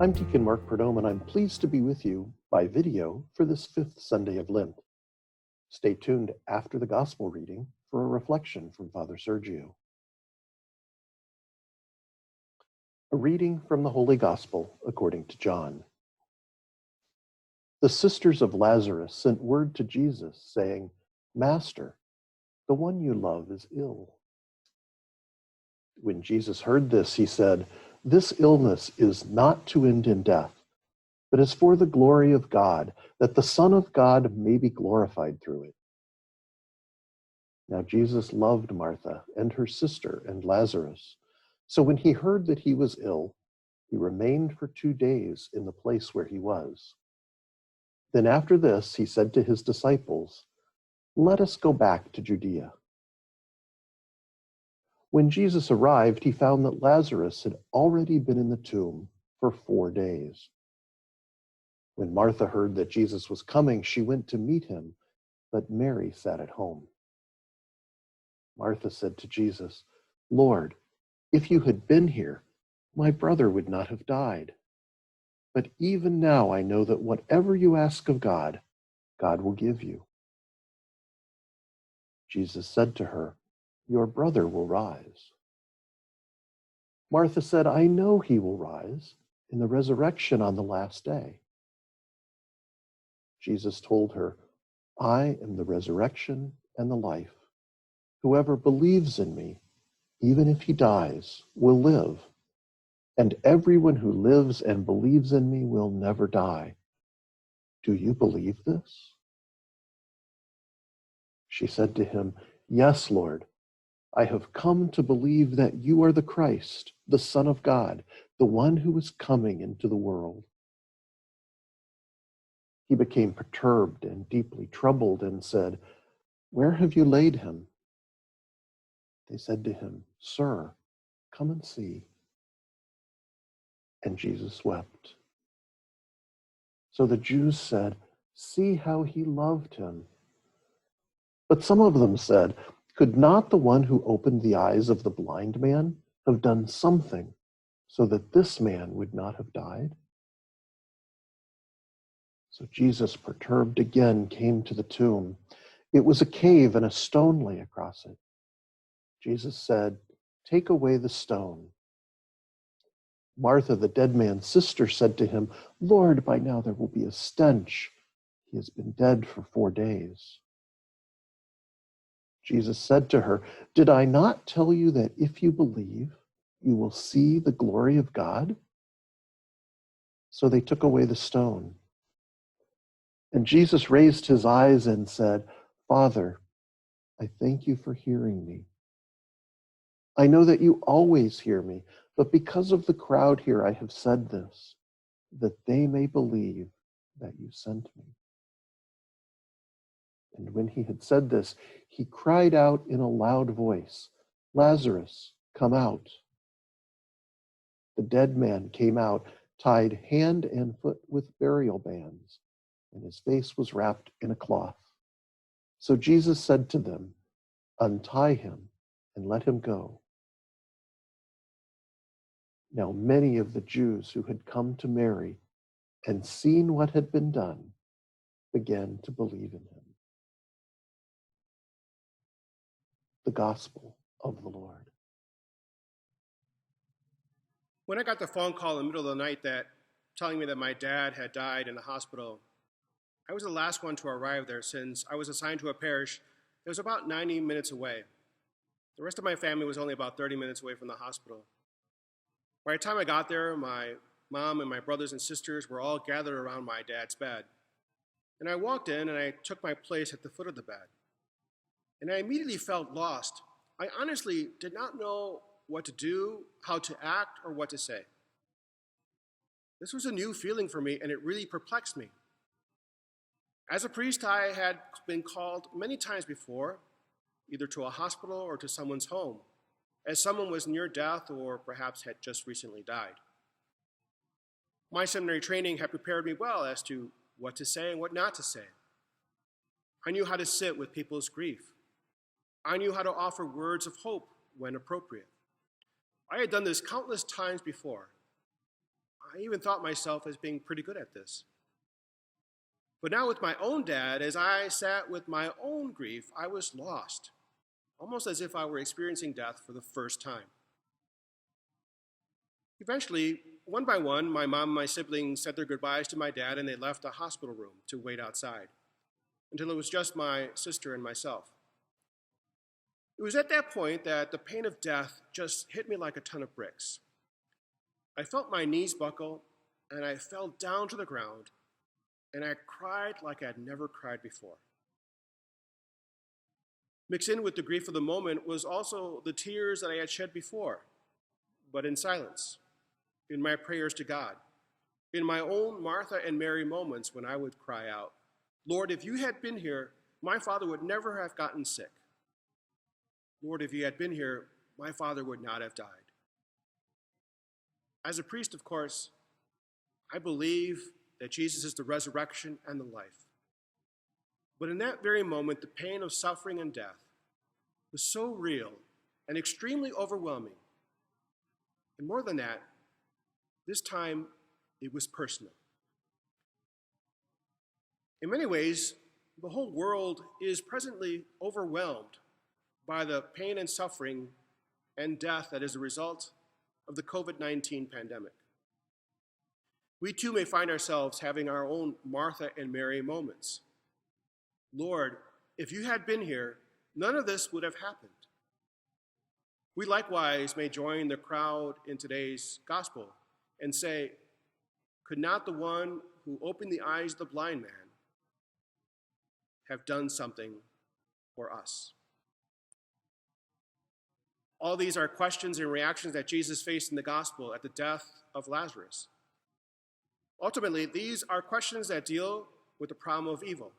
I'm Deacon Mark Perdome, and I'm pleased to be with you by video for this fifth Sunday of Lent. Stay tuned after the Gospel reading for a reflection from Father Sergio. A reading from the Holy Gospel according to John. The sisters of Lazarus sent word to Jesus, saying, "Master, the one you love is ill." When Jesus heard this, he said, "This illness is not to end in death, but is for the glory of God, that the Son of God may be glorified through it." Now Jesus loved Martha and her sister and Lazarus. So when he heard that he was ill, he remained for 2 days in the place where he was. Then after this, he said to his disciples, "Let us go back to Judea." When Jesus arrived, he found that Lazarus had already been in the tomb for 4 days. When Martha heard that Jesus was coming, she went to meet him, but Mary sat at home. Martha said to Jesus, "Lord, if you had been here, my brother would not have died. But even now I know that whatever you ask of God, God will give you." Jesus said to her, "Your brother will rise." Martha said, "I know he will rise in the resurrection on the last day." Jesus told her, "I am the resurrection and the life. Whoever believes in me, even if he dies, will live. And everyone who lives and believes in me will never die. Do you believe this?" She said to him, "Yes, Lord. I have come to believe that you are the Christ, the Son of God, the one who is coming into the world." He became perturbed and deeply troubled and said, "Where have you laid him?" They said to him, "Sir, come and see." And Jesus wept. So the Jews said, "See how he loved him." But some of them said, "Could not the one who opened the eyes of the blind man have done something so that this man would not have died?" So Jesus, perturbed again, came to the tomb. It was a cave, and a stone lay across it. Jesus said, "Take away the stone." Martha, the dead man's sister, said to him, "Lord, by now there will be a stench. He has been dead for 4 days." Jesus said to her, "Did I not tell you that if you believe, you will see the glory of God?" So they took away the stone. And Jesus raised his eyes and said, "Father, I thank you for hearing me. I know that you always hear me, but because of the crowd here, I have said this, that they may believe that you sent me." And when he had said this, he cried out in a loud voice, "Lazarus, come out." The dead man came out, tied hand and foot with burial bands, and his face was wrapped in a cloth. So Jesus said to them, "Untie him and let him go." Now many of the Jews who had come to Mary and seen what had been done began to believe in him. The Gospel of the Lord. When I got the phone call in the middle of the night telling me that my dad had died in the hospital, I was the last one to arrive there since I was assigned to a parish that was about 90 minutes away. The rest of my family was only about 30 minutes away from the hospital. By the time I got there, my mom and my brothers and sisters were all gathered around my dad's bed. And I walked in and I took my place at the foot of the bed. And I immediately felt lost. I honestly did not know what to do, how to act, or what to say. This was a new feeling for me, and it really perplexed me. As a priest, I had been called many times before, either to a hospital or to someone's home, as someone was near death or perhaps had just recently died. My seminary training had prepared me well as to what to say and what not to say. I knew how to sit with people's grief. I knew how to offer words of hope when appropriate. I had done this countless times before. I even thought myself as being pretty good at this. But now with my own dad, as I sat with my own grief, I was lost, almost as if I were experiencing death for the first time. Eventually, one by one, my mom and my siblings said their goodbyes to my dad, and they left the hospital room to wait outside until it was just my sister and myself. It was at that point that the pain of death just hit me like a ton of bricks. I felt my knees buckle, and I fell down to the ground, and I cried like I'd never cried before. Mixed in with the grief of the moment was also the tears that I had shed before, but in silence, in my prayers to God, in my own Martha and Mary moments when I would cry out, "Lord, if you had been here, my father would never have gotten sick. Lord, if you had been here, my father would not have died." As a priest, of course, I believe that Jesus is the resurrection and the life. But in that very moment, the pain of suffering and death was so real and extremely overwhelming. And more than that, this time it was personal. In many ways, the whole world is presently overwhelmed by the pain and suffering and death that is a result of the COVID-19 pandemic. We too may find ourselves having our own Martha and Mary moments. Lord, if you had been here, none of this would have happened. We likewise may join the crowd in today's gospel and say, could not the one who opened the eyes of the blind man have done something for us? All these are questions and reactions that Jesus faced in the gospel at the death of Lazarus. Ultimately, these are questions that deal with the problem of evil.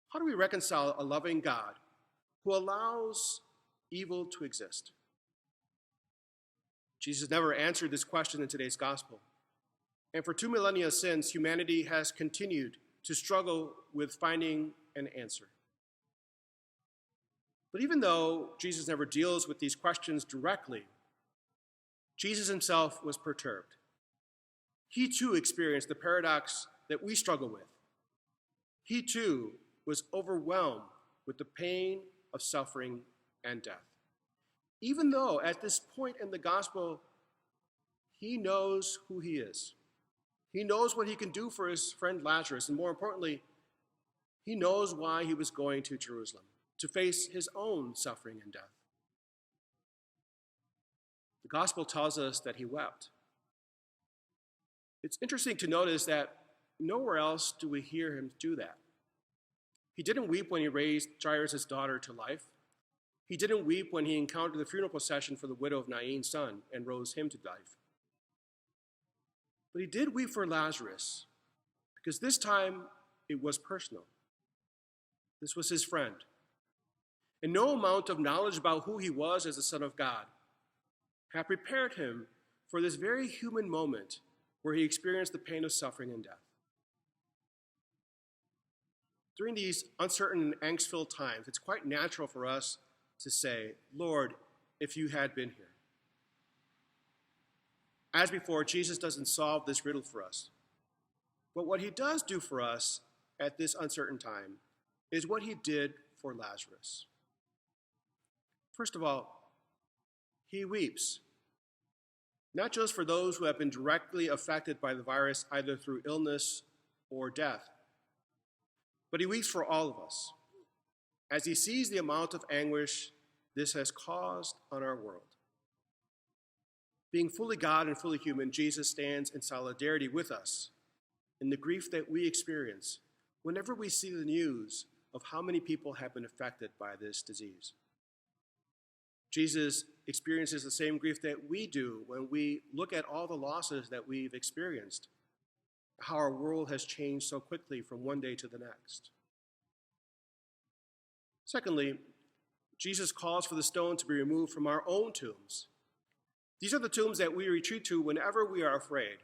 How do we reconcile a loving God who allows evil to exist? Jesus never answered this question in today's gospel. And for 2 millennia since, humanity has continued to struggle with finding an answer. But even though Jesus never deals with these questions directly, Jesus himself was perturbed. He too experienced the paradox that we struggle with. He too was overwhelmed with the pain of suffering and death. Even though at this point in the gospel, he knows who he is. He knows what he can do for his friend Lazarus, and more importantly, he knows why he was going to Jerusalem, to face his own suffering and death. The gospel tells us that he wept. It's interesting to notice that nowhere else do we hear him do that. He didn't weep when he raised Jairus' daughter to life. He didn't weep when he encountered the funeral procession for the widow of Nain's son and rose him to life. But he did weep for Lazarus, because this time it was personal. This was his friend. And no amount of knowledge about who he was as the Son of God had prepared him for this very human moment where he experienced the pain of suffering and death. During these uncertain, angst-filled times, it's quite natural for us to say, Lord, if you had been here. As before, Jesus doesn't solve this riddle for us. But what he does do for us at this uncertain time is what he did for Lazarus. First of all, he weeps. Not just for those who have been directly affected by the virus, either through illness or death, but he weeps for all of us as he sees the amount of anguish this has caused on our world. Being fully God and fully human, Jesus stands in solidarity with us in the grief that we experience whenever we see the news of how many people have been affected by this disease. Jesus experiences the same grief that we do when we look at all the losses that we've experienced, how our world has changed so quickly from one day to the next. Secondly, Jesus calls for the stone to be removed from our own tombs. These are the tombs that we retreat to whenever we are afraid,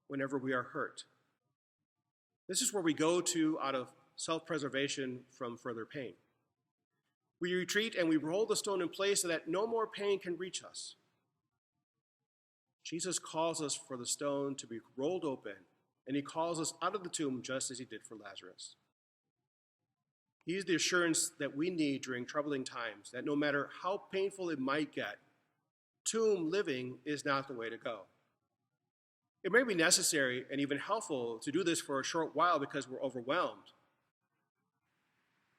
whenever we are hurt. This is where we go to out of self-preservation from further pain. We retreat and we roll the stone in place so that no more pain can reach us. Jesus calls us for the stone to be rolled open, and he calls us out of the tomb just as he did for Lazarus. He is the assurance that we need during troubling times, that no matter how painful it might get, tomb living is not the way to go. It may be necessary and even helpful to do this for a short while because we're overwhelmed.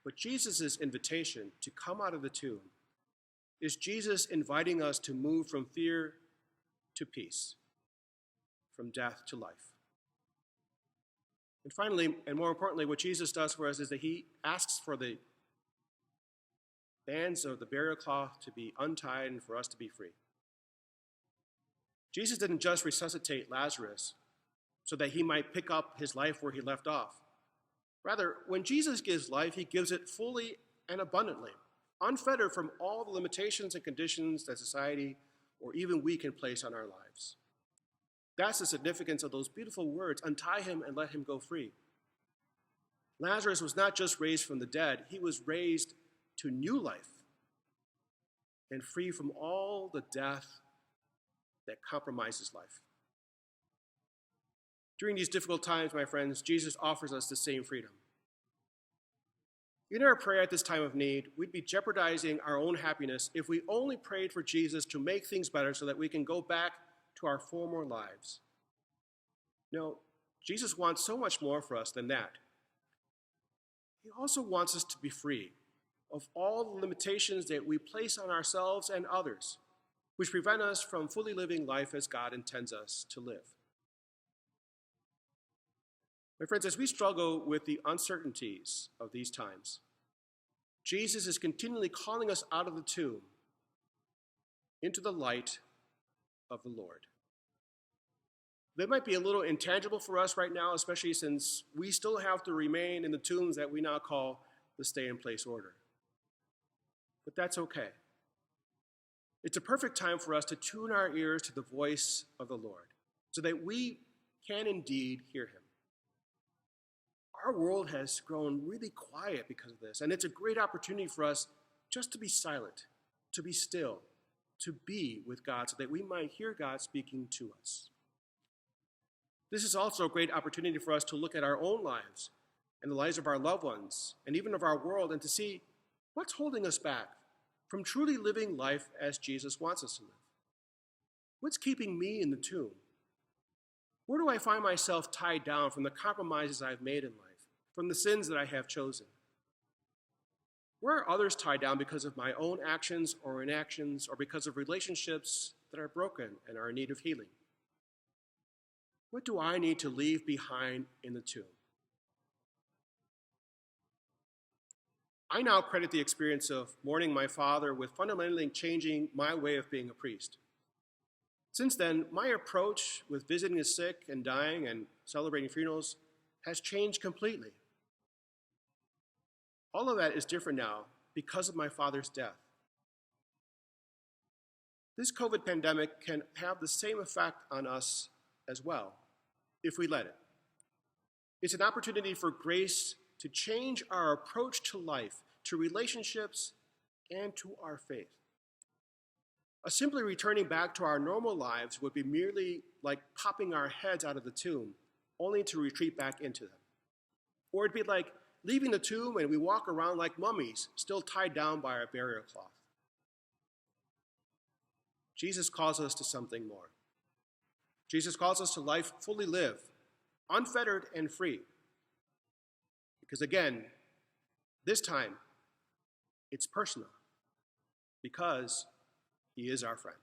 But Jesus' invitation to come out of the tomb is Jesus inviting us to move from fear to peace, from death to life. And finally, and more importantly, what Jesus does for us is that he asks for the bands of the burial cloth to be untied and for us to be free. Jesus didn't just resuscitate Lazarus so that he might pick up his life where he left off. Rather, when Jesus gives life, he gives it fully and abundantly, unfettered from all the limitations and conditions that society or even we can place on our lives. That's the significance of those beautiful words, untie him and let him go free. Lazarus was not just raised from the dead, he was raised to new life and free from all the death that compromises life. During these difficult times, my friends, Jesus offers us the same freedom. In our prayer at this time of need, we'd be jeopardizing our own happiness if we only prayed for Jesus to make things better so that we can go back to our former lives. No, Jesus wants so much more for us than that. He also wants us to be free of all the limitations that we place on ourselves and others, which prevent us from fully living life as God intends us to live. My friends, as we struggle with the uncertainties of these times, Jesus is continually calling us out of the tomb into the light of the Lord. That might be a little intangible for us right now, especially since we still have to remain in the tombs that we now call the stay-in-place order. But that's okay. It's a perfect time for us to tune our ears to the voice of the Lord so that we can indeed hear him. Our world has grown really quiet because of this, and it's a great opportunity for us just to be silent, to be still, to be with God so that we might hear God speaking to us. This is also a great opportunity for us to look at our own lives and the lives of our loved ones and even of our world and to see what's holding us back from truly living life as Jesus wants us to live. What's keeping me in the tomb? Where do I find myself tied down from the compromises I've made in life, from the sins that I have chosen? Where are others tied down because of my own actions or inactions or because of relationships that are broken and are in need of healing? What do I need to leave behind in the tomb? I now credit the experience of mourning my father with fundamentally changing my way of being a priest. Since then, my approach with visiting the sick and dying and celebrating funerals has changed completely. All of that is different now because of my father's death. This COVID pandemic can have the same effect on us as well, if we let it. It's an opportunity for grace to change our approach to life, to relationships, and to our faith. Simply returning back to our normal lives would be merely like popping our heads out of the tomb, only to retreat back into them. Or it'd be like leaving the tomb and we walk around like mummies, still tied down by our burial cloth. Jesus calls us to something more. Jesus calls us to life fully lived, unfettered and free. Because again, this time, it's personal, because he is our friend.